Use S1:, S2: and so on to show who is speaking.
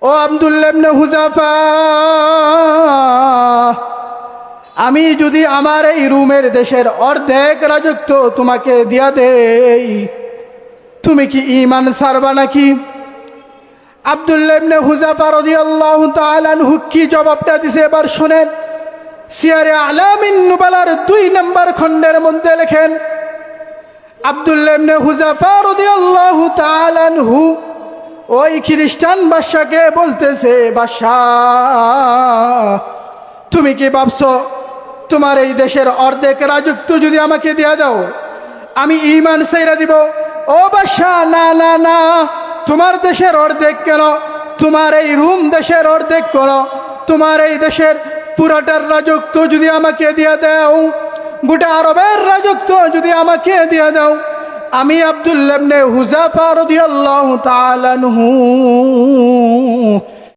S1: ও আব্দুল্লাহ ইবনে Hudhafa, আমি যদি আমার এই রুমের দেশের অর্ধেক রাজত্ব তোমাকে দিয়া দেই, তুমি কি ঈমান ছাড়বা নাকি? আব্দুল্লাহ ইবনে হুযাফা রাদিয়াল্লাহু তাআলা আনহু কি জবাবটা দিছে এবার শুনেন। সিয়ারে আলামিন নুবালার 2 নম্বর খণ্ডের মধ্যে লেখেন, আব্দুল্লাহ ইবনে হুযাফা রাদিয়াল্লাহু তাআলা আনহু ওই খ্রিস্টান বাদশাকে বলতেছে, বাদশাহ তুমি কি ভাবছো তোমার এই দেশের অর্ধেক রাজত্ব যদি আমাকে দিয়া দাও আমি ঈমান ছাইরা দিব? ও বাদশাহ, না না না, তোমার দেশের অর্ধেক কেন, তোমার এই রোম দেশের অর্ধেক কেন, তোমার এই দেশের পুরাটার রাজত্ব যদি আমাকে দিয়া দাও, গোটা আরবের রাজত্ব যদি আমাকে দিয়া দাও, আমি আব্দুল্লাহ ইবনে হুযাফা রাদিয়াল্লাহু তাআলা আনহু